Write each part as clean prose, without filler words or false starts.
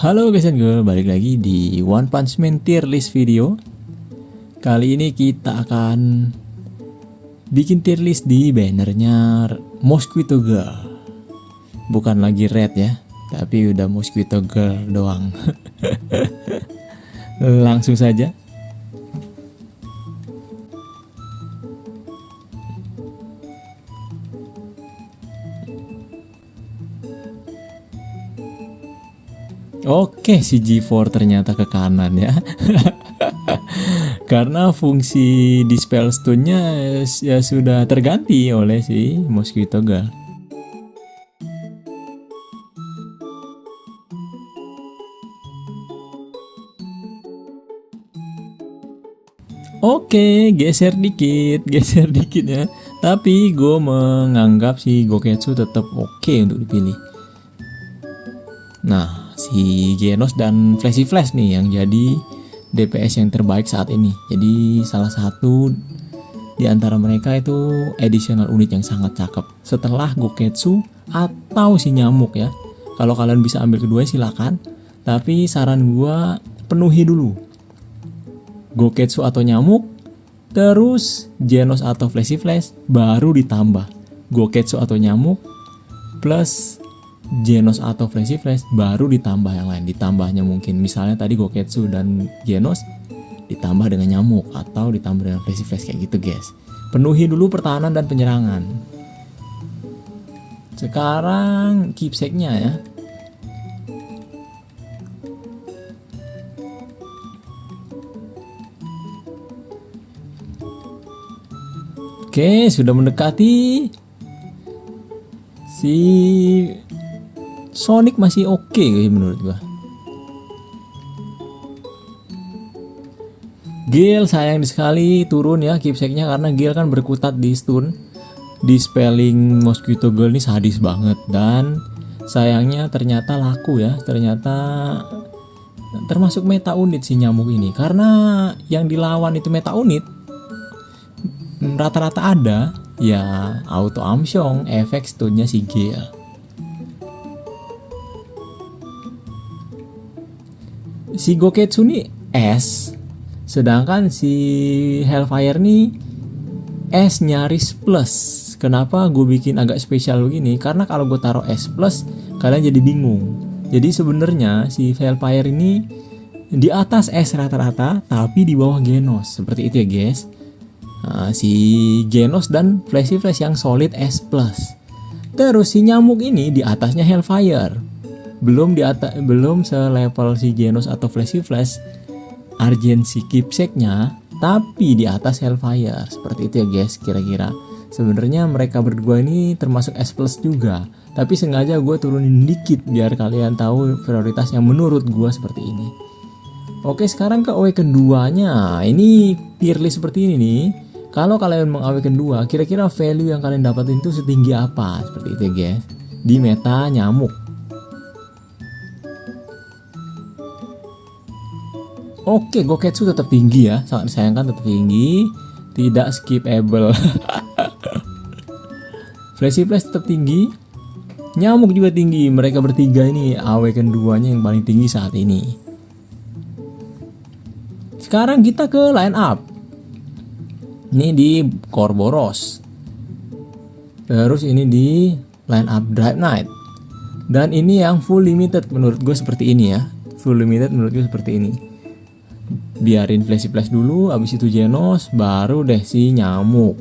Halo guys and girl, balik lagi di One Punch Man tier list video. Kali ini kita akan bikin tier list di bannernya Mosquito Girl. Bukan lagi red ya, tapi udah Mosquito Girl doang. Langsung saja. Oke, si G4 ternyata ke kanan ya. Karena fungsi Dispel Stone-nya ya sudah terganti oleh si Mosquito Girl. Oke, geser dikit ya. Tapi gue menganggap si Goketsu tetap oke untuk dipilih. Nah, si Genos dan Flashy Flash nih yang jadi DPS yang terbaik saat ini. Jadi salah satu di antara mereka itu additional unit yang sangat cakep setelah Goketsu atau si Nyamuk ya. Kalau kalian bisa ambil kedua silakan, tapi saran gua penuhi dulu Goketsu atau Nyamuk, terus Genos atau Flashy Flash, baru ditambah Goketsu atau Nyamuk plus Genos atau Flashy Flash, baru ditambah yang lain. Ditambahnya mungkin misalnya tadi Goketsu dan Genos ditambah dengan Nyamuk atau ditambah dengan Flashy Flash kayak gitu guys. Penuhi dulu pertahanan dan penyerangan. Sekarang keepsake-nya ya. Oke, sudah mendekati. Si Sonic masih oke menurut gua. Gale sayang sekali turun ya keepsake-nya karena Gale kan berkutat di stun. Dispelling Mosquito Girl ini sadis banget dan sayangnya ternyata laku ya. Ternyata termasuk meta unit si Nyamuk ini karena yang dilawan itu meta unit rata-rata ada ya auto amsyong efek stunnya si Gale. Si Goketsu nih S, sedangkan si Hellfire nih S nyaris plus. Kenapa gue bikin agak spesial begini? Karena kalau gue taruh S plus, kalian jadi bingung. Jadi sebenarnya si Hellfire ini di atas S rata-rata, tapi di bawah Genos. Seperti itu ya guys. Nah, si Genos dan Flashy Flash yang solid S plus. Terus si Nyamuk ini di atasnya Hellfire. Belum selevel si Genos atau Flashy Flash urgency keepsake-nya, tapi di atas Hellfire. Seperti itu ya guys kira-kira. Sebenarnya mereka berdua ini termasuk S plus juga, tapi sengaja gue turunin dikit biar kalian tahu prioritas yang menurut gue seperti ini. Oke, sekarang ke awaken 2-nya. Ini tier list seperti ini nih. Kalau kalian mengawaken 2, kira-kira value yang kalian dapatin itu setinggi apa? Seperti itu ya guys. Di meta Nyamuk. Oke, Goketsu tetap tinggi ya, sangat disayangkan tetap tinggi, tidak skipable. Flashy Flash tetap tinggi, Nyamuk juga tinggi. Mereka bertiga ini awaken 2-nya yang paling tinggi saat ini. Sekarang kita ke line up. Ini di Corboros. Terus ini di line up Drive Knight. Dan ini yang full limited menurut gue seperti ini ya. Full limited menurut gue seperti ini. Biarin Flashy Flash dulu, abis itu Genos, baru deh si Nyamuk.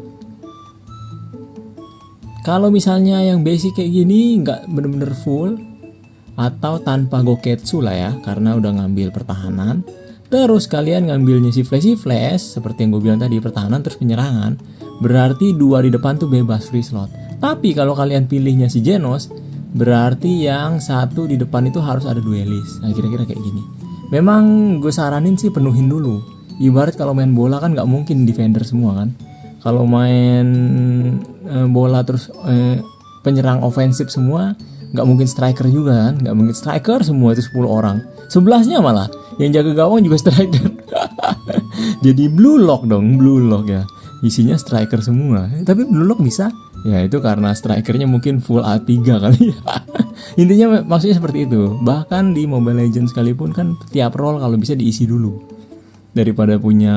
Kalau misalnya yang basic kayak gini nggak bener-bener full atau tanpa Goketsu lah ya, karena udah ngambil pertahanan. Terus kalian ngambilnya si Flashy Flash seperti yang gue bilang tadi, pertahanan terus penyerangan, berarti 2 di depan tuh bebas free slot. Tapi kalau kalian pilihnya si Genos, berarti yang 1 di depan itu harus ada duelist. Nah kira-kira kayak gini. Memang gue saranin sih penuhin dulu. Ibarat kalau main bola kan nggak mungkin defender semua kan. Kalau main bola terus penyerang ofensif semua, nggak mungkin striker juga kan. Nggak mungkin striker semua itu 10 orang. 11-nya malah yang jaga gawang juga striker. Jadi blue lock dong, blue lock ya. Isinya striker semua. Tapi blue lock bisa Ya itu karena strikernya mungkin full A3 kali ya. Intinya maksudnya seperti itu. Bahkan di Mobile Legends sekalipun kan tiap role kalau bisa diisi dulu. Daripada punya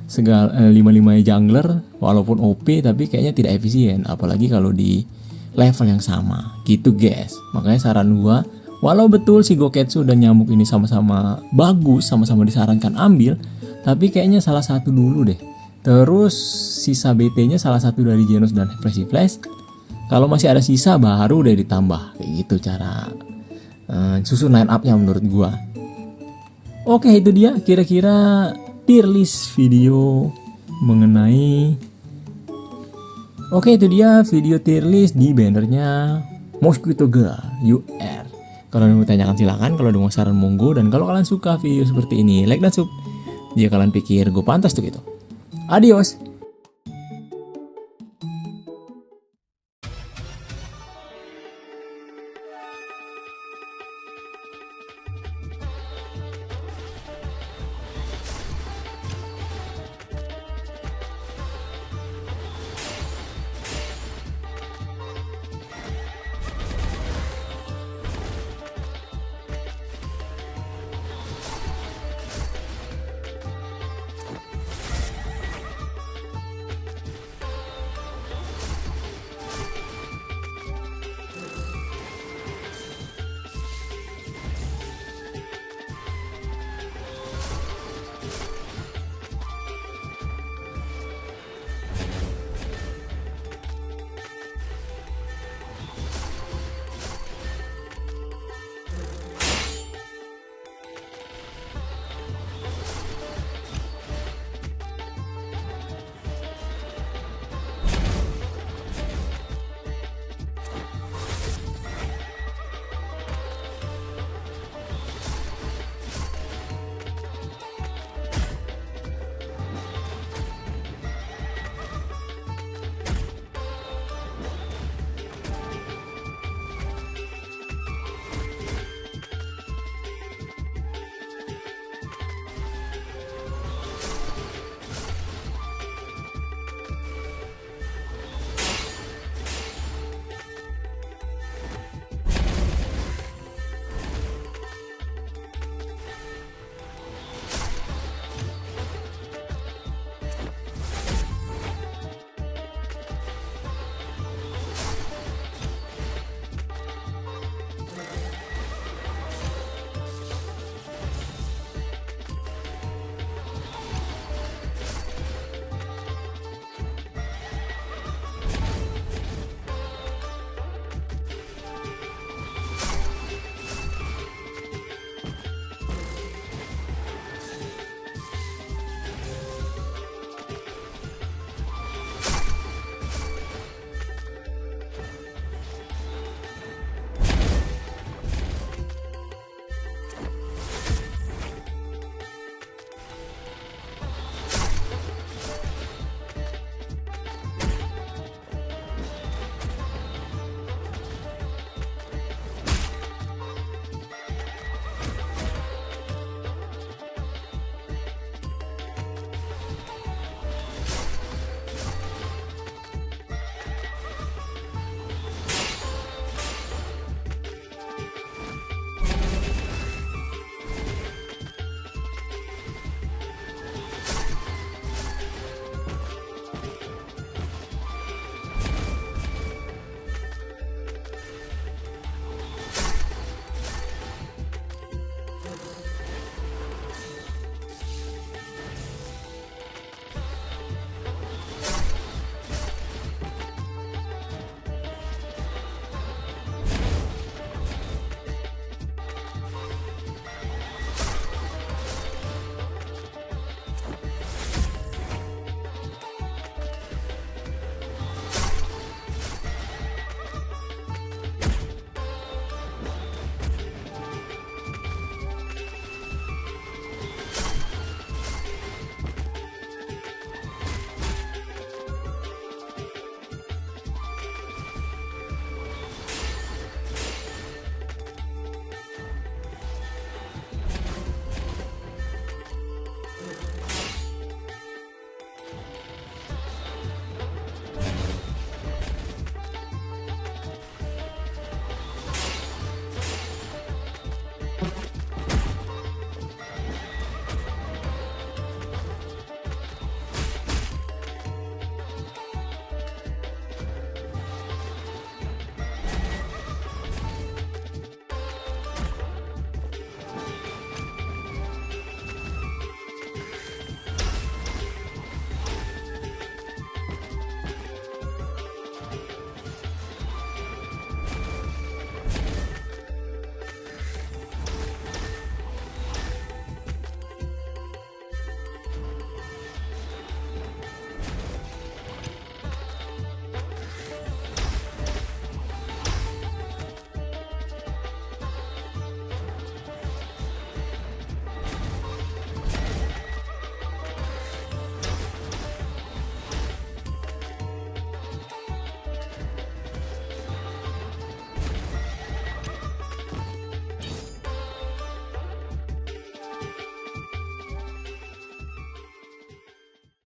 segala 5-5 jungler walaupun OP tapi kayaknya tidak efisien, apalagi kalau di level yang sama. Gitu guys. Makanya saran gua, walau betul si Goketsu dan Nyamuk ini sama-sama bagus, sama-sama disarankan ambil, tapi kayaknya salah satu dulu deh. Terus sisa BT-nya salah satu dari Genos dan Flashy Flash. Kalau masih ada sisa baru deh ditambah. Kayak gitu cara susun line up-nya menurut gua. Oke, itu dia kira-kira tier list video mengenai. Oke, itu dia video tier list di bannernya Mosquito Girl UR. Kalau mau tanyakan silakan, kalau ada mau saran monggo, dan kalau kalian suka video seperti ini like dan sub. Jika kalian pikir gue pantas tuh gitu. Adios.